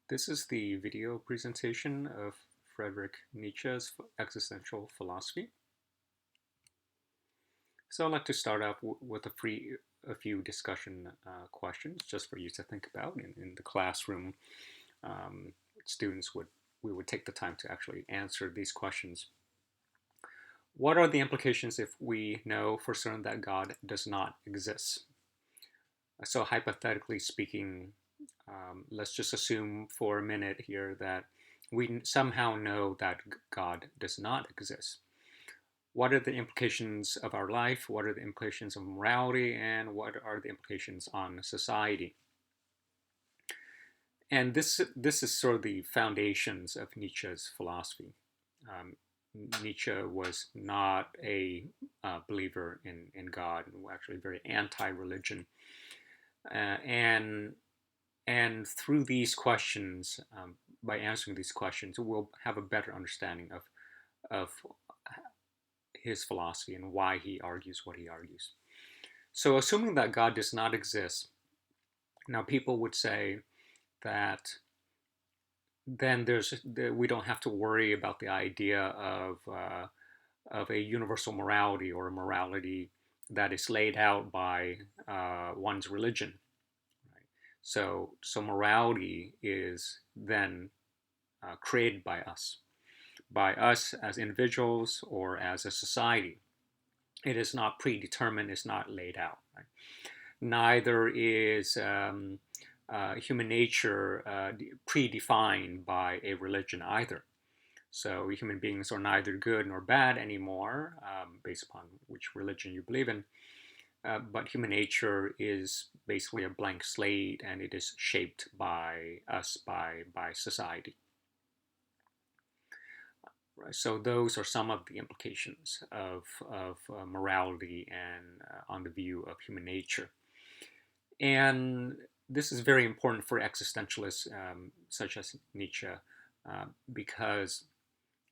This is the video presentation of Friedrich Nietzsche's existential philosophy. So I'd like to start off with a few discussion questions just for you to think about. In the classroom, um, we would take the time to actually answer these questions. What are the implications if we know for certain that God does not exist? So hypothetically speaking, let's just assume for a minute here that we somehow know that God does not exist. What are the implications of our life? What are the implications of morality? And what are the implications on society? And this is sort of the foundations of Nietzsche's philosophy. Um, Nietzsche was not a believer in God, actually very anti-religion. And through these questions, by answering these questions, we'll have a better understanding of his philosophy and why he argues what he argues. So, assuming that God does not exist, now people would say that then we don't have to worry about the idea of a universal morality or a morality that is laid out by one's religion. Right? So morality is then created by us as individuals or as a society. It is not predetermined, it's not laid out. Right? Neither is human nature predefined by a religion either. So human beings are neither good nor bad anymore, based upon which religion you believe in. But human nature is basically a blank slate, and it is shaped by us, by society. Right? So those are some of the implications of morality and on the view of human nature. And this is very important for existentialists such as Nietzsche,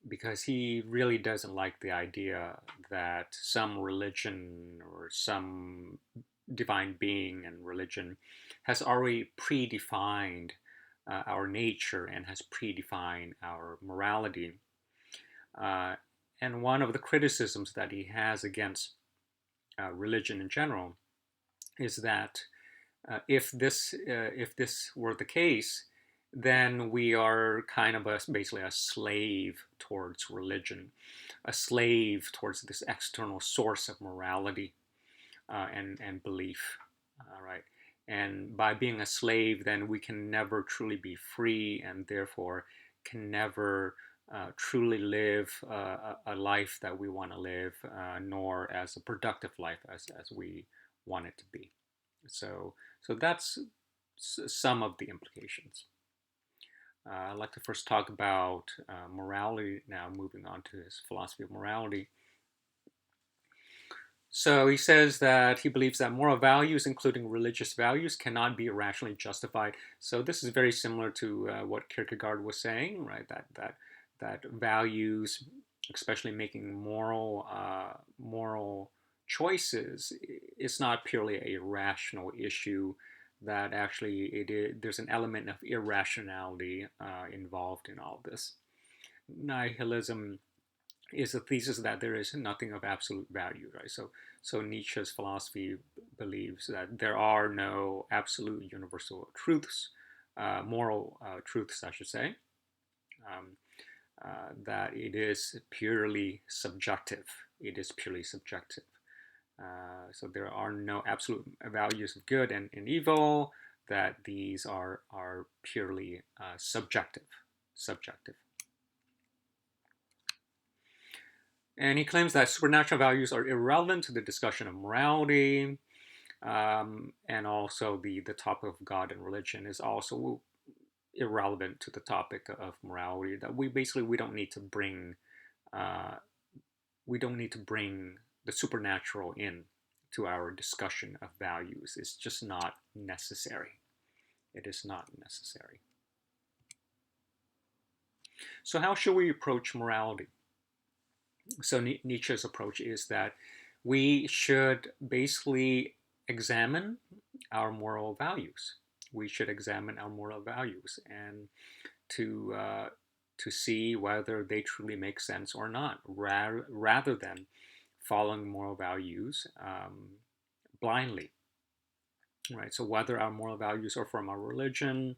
because he really doesn't like the idea that some religion or some divine being and religion has already predefined our nature and has predefined our morality. Uh, and one of the criticisms that he has against religion in general is that if this were the case, then we are kind of basically a slave towards religion, a slave towards this external source of morality and belief, right? And by being a slave, then we can never truly be free, and therefore can never truly live a life that we want to live, nor as a productive life as we want it to be. So, so that's some of the implications. I'd like to first talk about morality now, moving on to his philosophy of morality. So he says that he believes that moral values, including religious values, cannot be rationally justified. So this is very similar to what Kierkegaard was saying, right? That values, especially making moral choices, it's not purely a rational issue. That actually there's an element of irrationality involved in all this. Nihilism is a thesis that there is nothing of absolute value, right? So Nietzsche's philosophy believes that there are no absolute universal truths, moral truths, I should say. Um, that it is purely subjective. It is purely subjective. So there are no absolute values of good and evil. That these are purely subjective. Subjective. And he claims that supernatural values are irrelevant to the discussion of morality, and also the topic of God and religion is also irrelevant to the topic of morality. That we don't need to bring uh, the supernatural in to our discussion of values. It's just not necessary. It is not necessary. So how should we approach morality? So Nietzsche's approach is that we should basically examine our moral values. we should examine our moral values and to to see whether they truly make sense or not, rather than following moral values blindly, right? So whether our moral values are from our religion,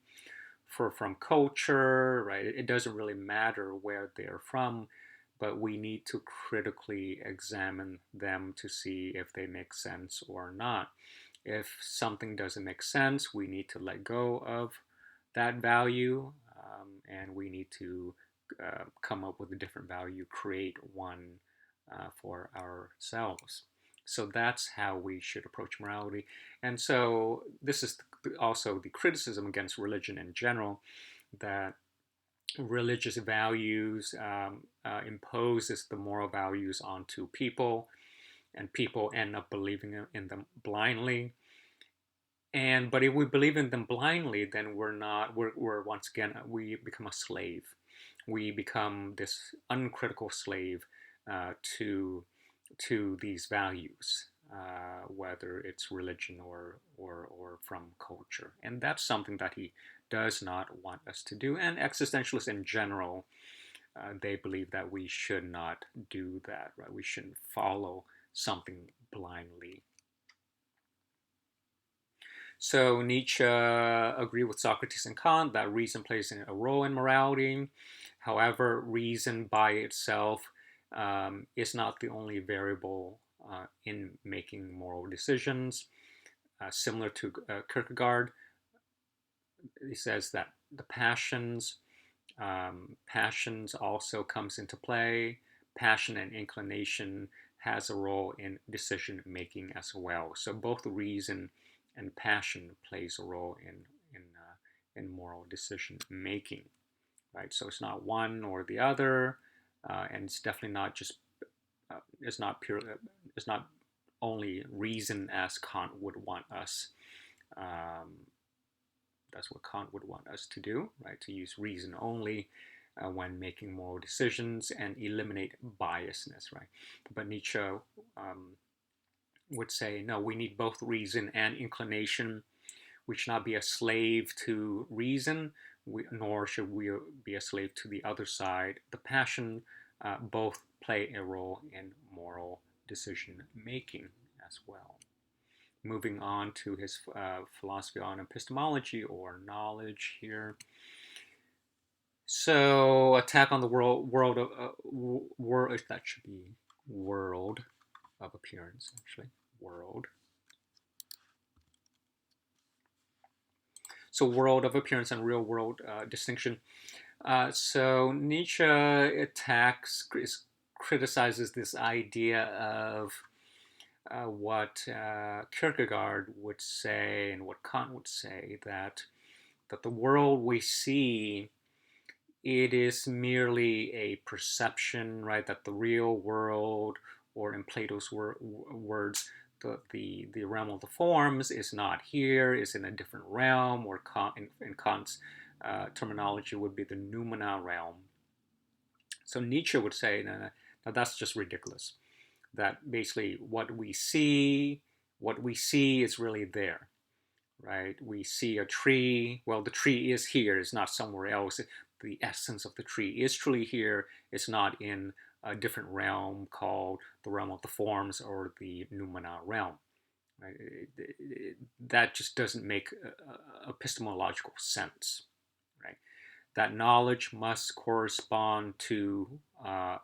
from culture, right? It doesn't really matter where they're from, but we need to critically examine them to see if they make sense or not. If something doesn't make sense, we need to let go of that value, and we need to come up with a different value, create one for ourselves. So that's how we should approach morality. And so this is also the criticism against religion in general, that religious values imposes the moral values onto people, and people end up believing in them blindly. And but if we believe in them blindly, then we're once again, we become a slave. We become this uncritical slave to these values, whether it's religion or from culture. And that's something that he does not want us to do. And existentialists in general, they believe that we should not do that, right? We shouldn't follow something blindly. So Nietzsche agreed with Socrates and Kant that reason plays a role in morality. However, reason by itself is not the only variable in making moral decisions. Similar to Kierkegaard, he says that the passions also comes into play. Passion and inclination has a role in decision making as well. So both reason and passion plays a role in moral decision making, right? So it's not one or the other, and it's definitely not just it's not pure it's not only reason as Kant would want us. Um, that's what Kant would want us to do, right? To use reason only when making moral decisions and eliminate biasness, right? But Nietzsche would say, no, we need both reason and inclination. We should not be a slave to reason, nor should we be a slave to the other side. The passion both play a role in moral decision making as well. Moving on to his philosophy on epistemology or knowledge here. So, attack on the world of that should be world of appearance, actually, world. So, world of appearance and real world distinction. So Nietzsche criticizes this idea of what Kierkegaard would say and what Kant would say, that the world we see, it is merely a perception, right? That the real world, or in Plato's words, the realm of the forms is not here, is in a different realm, or in Kant's terminology would be the noumena realm. So Nietzsche would say, no, that's just ridiculous. That basically what we see is really there, right? We see a tree. Well, the tree is here. It's not somewhere else. The essence of the tree is truly here. It's not in a different realm called the realm of the forms or the noumena realm. Right? That just doesn't make epistemological sense, right? That knowledge must correspond to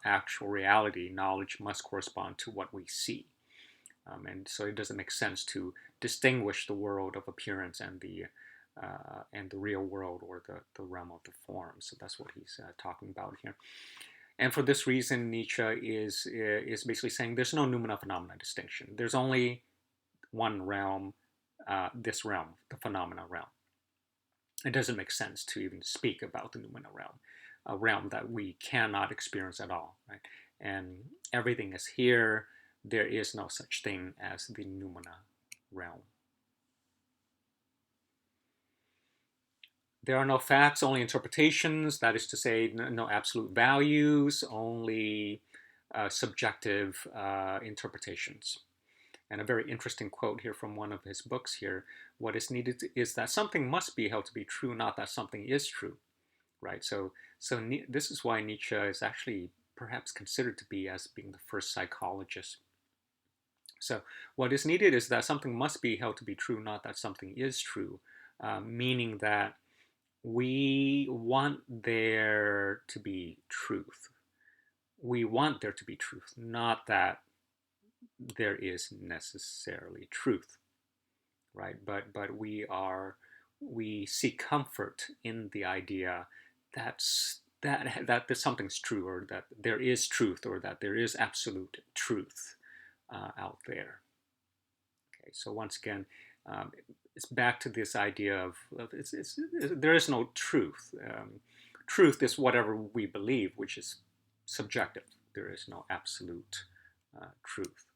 actual reality. Knowledge must correspond to what we see. And so it doesn't make sense to distinguish the world of appearance and the real world, or the realm of the form. So that's what he's talking about here. And for this reason, Nietzsche is basically saying there's no noumena phenomena distinction. There's only one realm, this realm, the phenomena realm. It doesn't make sense to even speak about the noumena realm, a realm that we cannot experience at all, right? And everything is here. There is no such thing as the noumena realm. There are no facts, only interpretations. That is to say, no absolute values, only subjective interpretations. And a very interesting quote here from one of his books here: what is needed is that something must be held to be true, not that something is true, right? So this is why Nietzsche is actually perhaps considered to be as being the first psychologist. So what is needed is that something must be held to be true, not that something is true, meaning that we want there to be truth. We want there to be truth, not that there is necessarily truth, right? But we seek comfort in the idea that something's true, or that there is truth, or that there is absolute truth out there. Okay, so once again, it's back to this idea of there is no truth. Truth is whatever we believe, which is subjective. There is no absolute truth.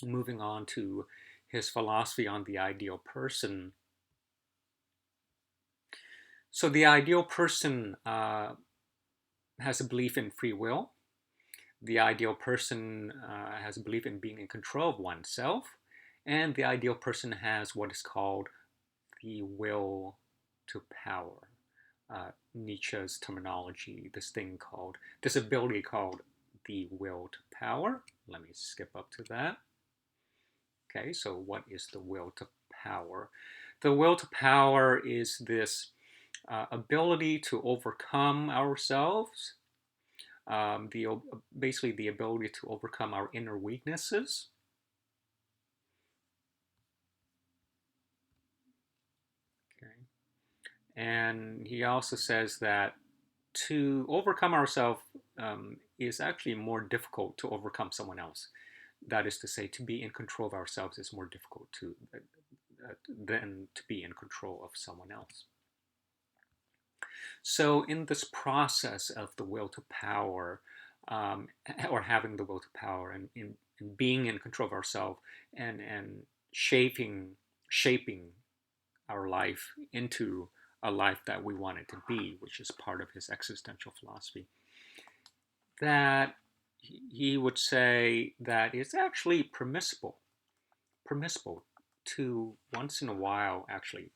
Moving on to his philosophy on the ideal person. So the ideal person has a belief in free will. The ideal person has a belief in being in control of oneself. And the ideal person has what is called the will to power. Nietzsche's terminology, this ability called the will to power. Let me skip up to that. Okay, so what is the will to power? The will to power is this ability to overcome ourselves, basically the ability to overcome our inner weaknesses. Okay. And he also says that to overcome ourselves is actually more difficult to overcome someone else. That is to say, to be in control of ourselves is more difficult than to be in control of someone else. So in this process of the will to power, or having the will to power, and in being in control of ourselves, and shaping our life into a life that we want it to be, which is part of his existential philosophy, that he would say that it's actually permissible to once in a while actually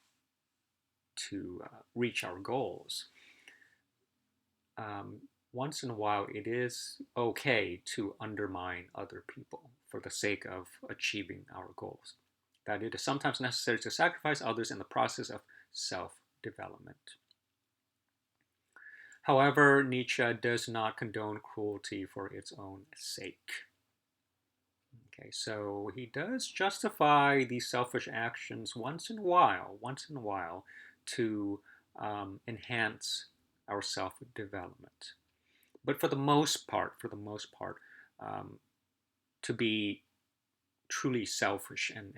to reach our goals. Once in a while, it is okay to undermine other people for the sake of achieving our goals. That it is sometimes necessary to sacrifice others in the process of self-development. However, Nietzsche does not condone cruelty for its own sake. Okay, so he does justify these selfish actions once in a while, to enhance our self-development. But for the most part, to be truly selfish and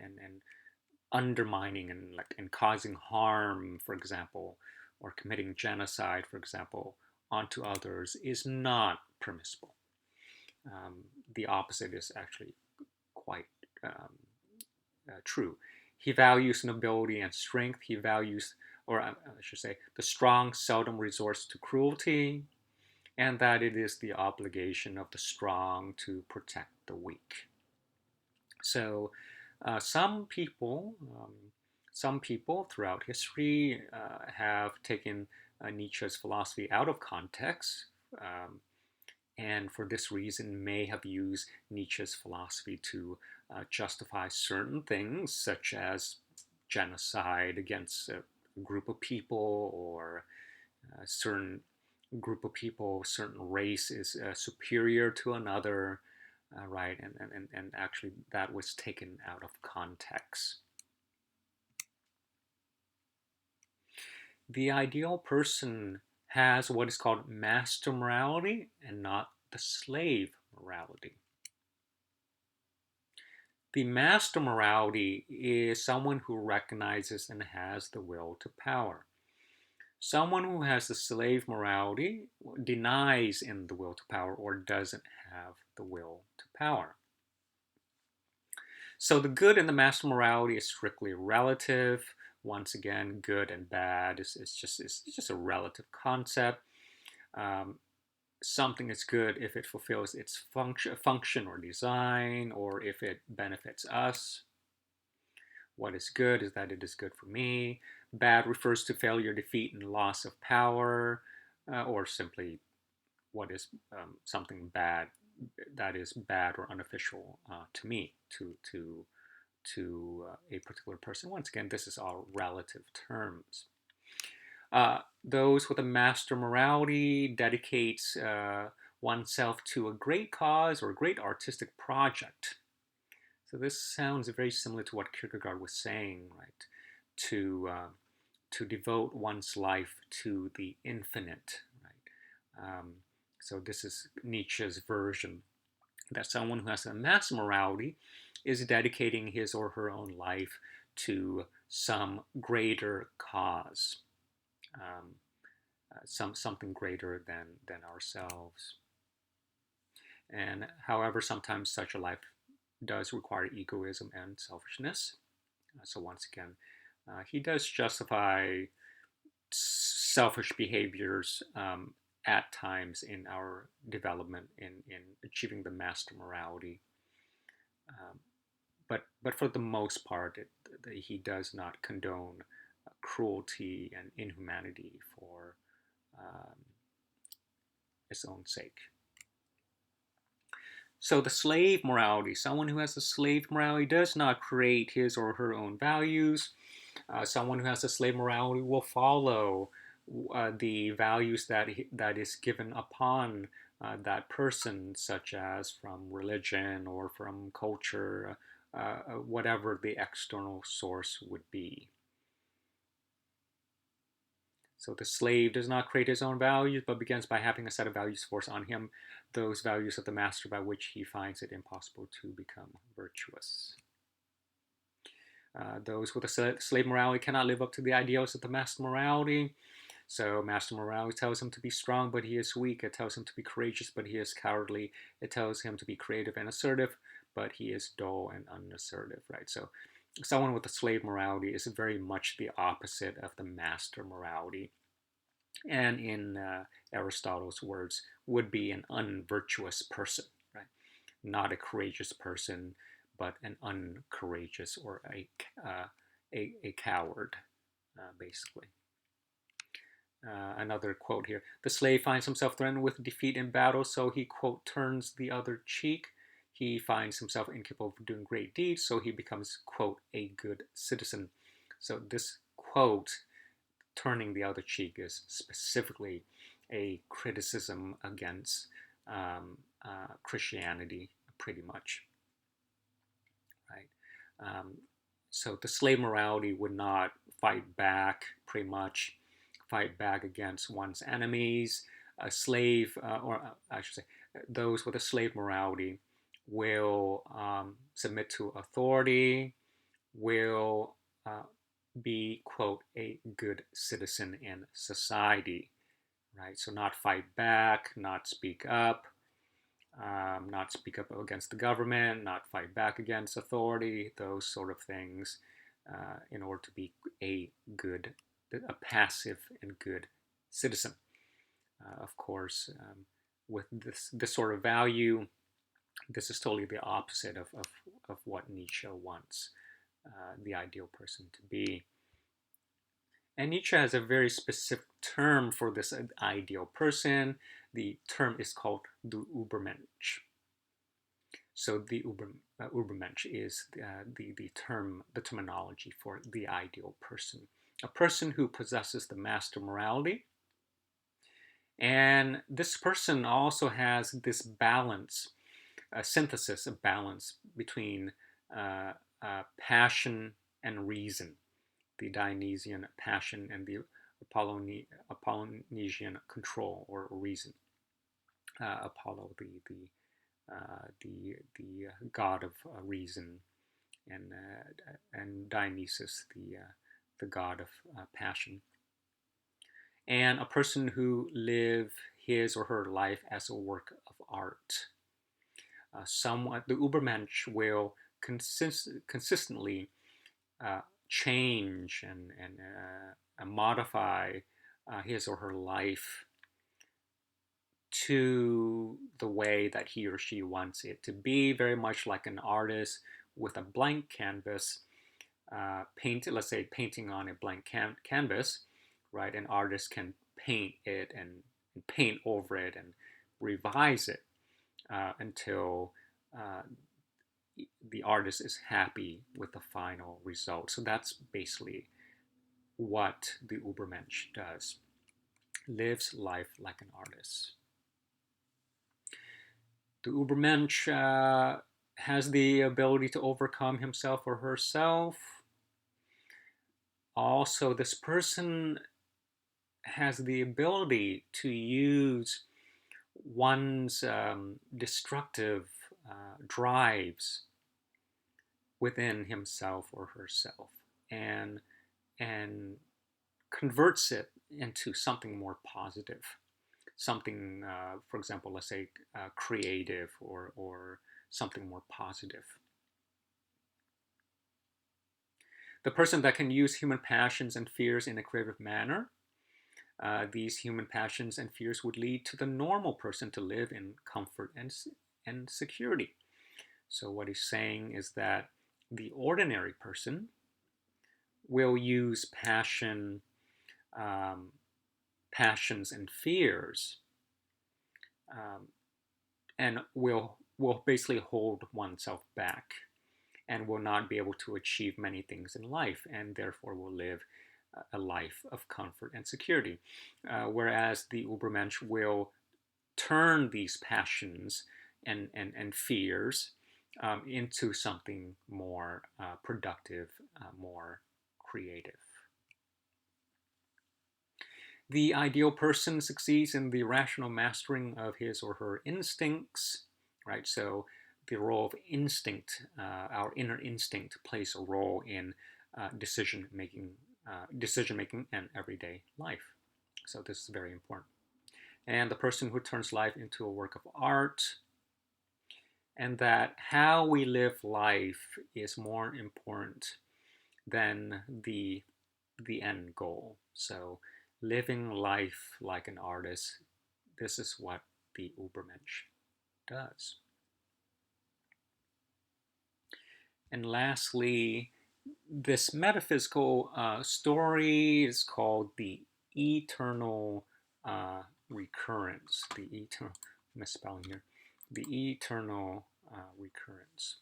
undermining and causing harm, for example, or committing genocide, for example, onto others is not permissible. The opposite is actually quite true. He values nobility and strength. He values, or I should say, the strong seldom resorts to cruelty, and that it is the obligation of the strong to protect the weak. So some people throughout history have taken Nietzsche's philosophy out of context, and for this reason may have used Nietzsche's philosophy to justify certain things, such as genocide against a group of people, or a certain group of people, certain race is superior to another, right? And actually that was taken out of context. The ideal person has what is called master morality and not the slave morality. The master morality is someone who recognizes and has the will to power. Someone who has the slave morality denies in the will to power, or doesn't have the will to power. So the good in the master morality is strictly relative. Once again, good and bad is just a relative concept. something is good if it fulfills its function or design, or if it benefits us. What is good is that it is good for me. Bad refers to failure, defeat, and loss of power, or simply what is something bad that is bad or unofficial to me, to a particular person. Once again, this is all relative terms. Those with a master morality dedicates oneself to a great cause or a great artistic project. So this sounds very similar to what Kierkegaard was saying, right? To devote one's life to the infinite, right? So this is Nietzsche's version that someone who has a master morality is dedicating his or her own life to some greater cause, um, something greater than ourselves. And however, sometimes such a life does require egoism and selfishness. So once again, he does justify selfish behaviors at times in our development in achieving the master morality. Um, but for the most part, he does not condone cruelty and inhumanity for um, its own sake. So the slave morality, someone who has a slave morality does not create his or her own values. Someone who has a slave morality will follow the values that is given upon that person, such as from religion or from culture, whatever the external source would be. So the slave does not create his own values, but begins by having a set of values forced on him, those values of the master by which he finds it impossible to become virtuous. Those with a slave morality cannot live up to the ideals of the master morality. So master morality tells him to be strong, but he is weak. It tells him to be courageous, but he is cowardly. It tells him to be creative and assertive, but he is dull and unassertive, right? So someone with a slave morality is very much the opposite of the master morality. And in Aristotle's words, would be an unvirtuous person, right? Not a courageous person, but an uncourageous or a coward, basically. Another quote here. The slave finds himself threatened with defeat in battle, so he, quote, turns the other cheek. He finds himself incapable of doing great deeds, so he becomes, quote, a good citizen. So this quote, turning the other cheek, is specifically a criticism against Christianity, pretty much, right? So the slave morality would not fight back, pretty much, fight back against one's enemies. A slave, or I should say, those with a slave morality will submit to authority, will be, quote, a good citizen in society, right? So not fight back, not speak up, not speak up against the government, not fight back against authority, those sort of things, in order to be a passive and good citizen. Of course, with this sort of value, this is totally the opposite of what Nietzsche wants the ideal person to be. And Nietzsche has a very specific term for this ideal person. The term is called the Übermensch. So the Übermensch is the terminology for the ideal person. A person who possesses the master morality. And this person also has this balance, a synthesis of balance between passion and reason, the Dionysian passion and the Apollonesian control or reason. Apollo, the god of reason, and Dionysus, the god of passion. And a person who live his or her life as a work of art. The Übermensch will consistently change and modify his or her life to the way that he or she wants it to be, very much like an artist with a blank canvas, let's say painting on a blank canvas, right? An artist can paint it and paint over it and revise it until uh, the artist is happy with the final result. So that's basically what the Ubermensch does. Lives life like an artist. The Ubermensch has the ability to overcome himself or herself. Also, this person has the ability to use one's destructive drives within himself or herself and and converts it into something more positive, something, for example, let's say creative or something more positive. The person that can use human passions and fears in a creative manner, these human passions and fears would lead to the normal person to live in comfort and security. So what he's saying is that the ordinary person will use um, passions and fears, um, and will basically hold oneself back and will not be able to achieve many things in life, and therefore will live a life of comfort and security. Whereas the Ubermensch will turn these passions and fears into something more productive, more creative. The ideal person succeeds in the rational mastering of his or her instincts, right? So the role of instinct, our inner instinct, plays a role in decision making, and everyday life. So this is very important. And the person who turns life into a work of art, and that how we live life is more important than the end goal. So living life like an artist, this is what the Ubermensch does. And lastly, this metaphysical story is called the eternal recurrence. The eternal, misspelling here. The eternal recurrence.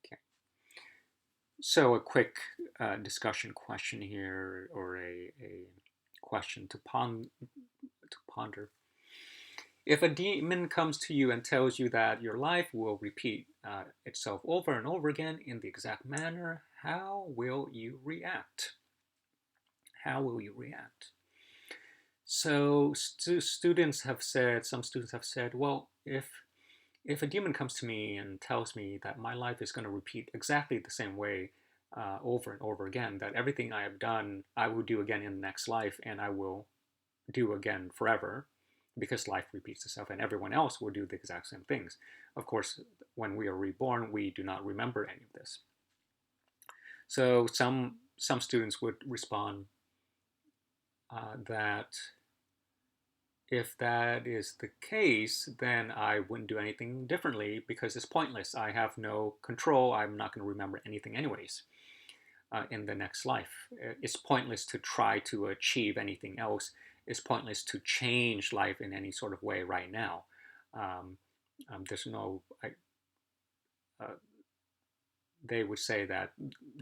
Okay. So a quick discussion question here, or a question to ponder. If a demon comes to you and tells you that your life will repeat itself over and over again in the exact manner, how will you react? How will you react? So students have said, some students have said, well, if a demon comes to me and tells me that my life is going to repeat exactly the same way over and over again, that everything I have done, I will do again in the next life, and I will do again forever, because life repeats itself and everyone else will do the exact same things. Of course, when we are reborn, we do not remember any of this. So some students would respond that if that is the case, then I wouldn't do anything differently because it's pointless. I have no control. I'm not going to remember anything anyways in the next life. It's pointless to try to achieve anything else. It's pointless to change life in any sort of way right now. Um, there's no, they would say that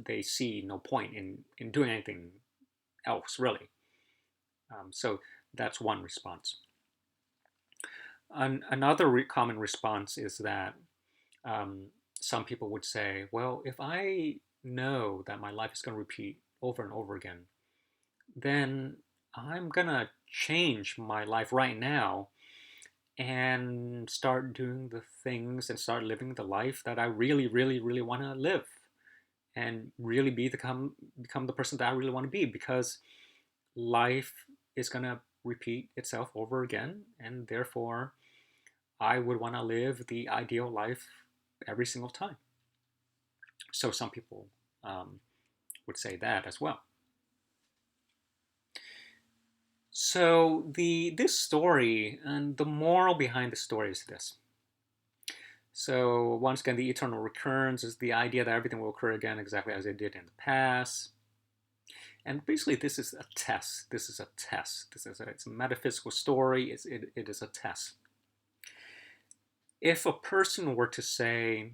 they see no point in doing anything else, really. So that's one response. Another common response is that um, some people would say, well, if I know that my life is going to repeat over and over again, then I'm going to change my life right now and start doing the things and start living the life that I really, really, really want to live, and really become the person that I really want to be, because life is going to repeat itself over again, and therefore I would want to live the ideal life every single time. So some people would say that as well. So this story, and the moral behind the story is this. So once again, the eternal recurrence is the idea that everything will occur again exactly as it did in the past. And basically, this is a test. This is a test. It's a metaphysical story. It is a test. If a person were to say,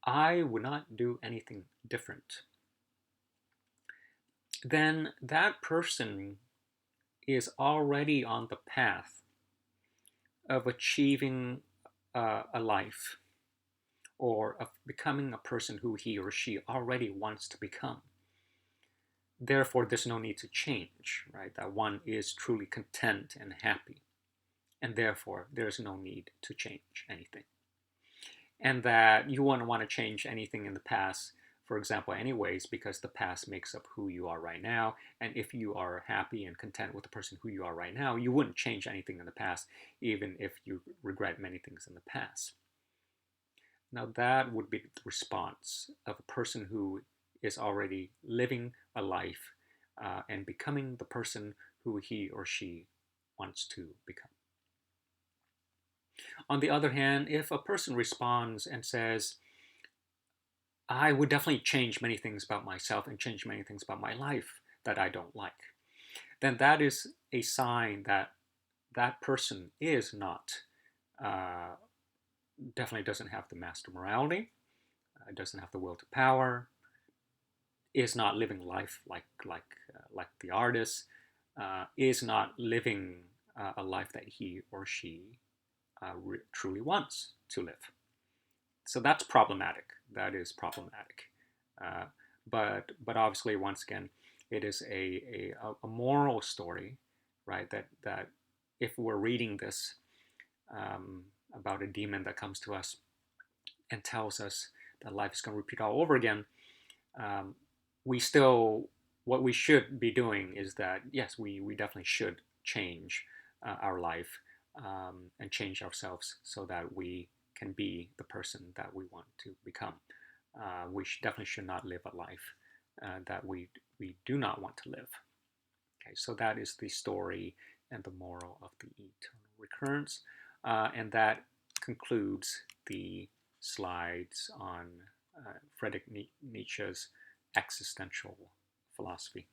I would not do anything different, then that person is already on the path of achieving a life, or of becoming a person who he or she already wants to become. Therefore, there's no need to change, right? That one is truly content and happy, and therefore there's no need to change anything. And that you wouldn't want to change anything in the past, for example, anyways, because the past makes up who you are right now. And if you are happy and content with the person who you are right now, you wouldn't change anything in the past, even if you regret many things in the past. Now, that would be the response of a person who is already living a life and becoming the person who he or she wants to become. On the other hand, if a person responds and says, I would definitely change many things about myself and change many things about my life that I don't like, then that is a sign that that person is not, definitely doesn't have the master morality, doesn't have the will to power, is not living life like the artist, is not living a life that he or she truly wants to live. So that's problematic. That is problematic. Uh, but obviously, once again, it is a moral story, right? That if we're reading this about a demon that comes to us and tells us that life is going to repeat all over again, um, we still, what we should be doing is that, yes, we definitely should change our life and change ourselves so that we can be the person that we want to become. We definitely should not live a life that we do not want to live. Okay, so that is the story and the moral of the eternal recurrence. And that concludes the slides on Friedrich Nietzsche's existential philosophy.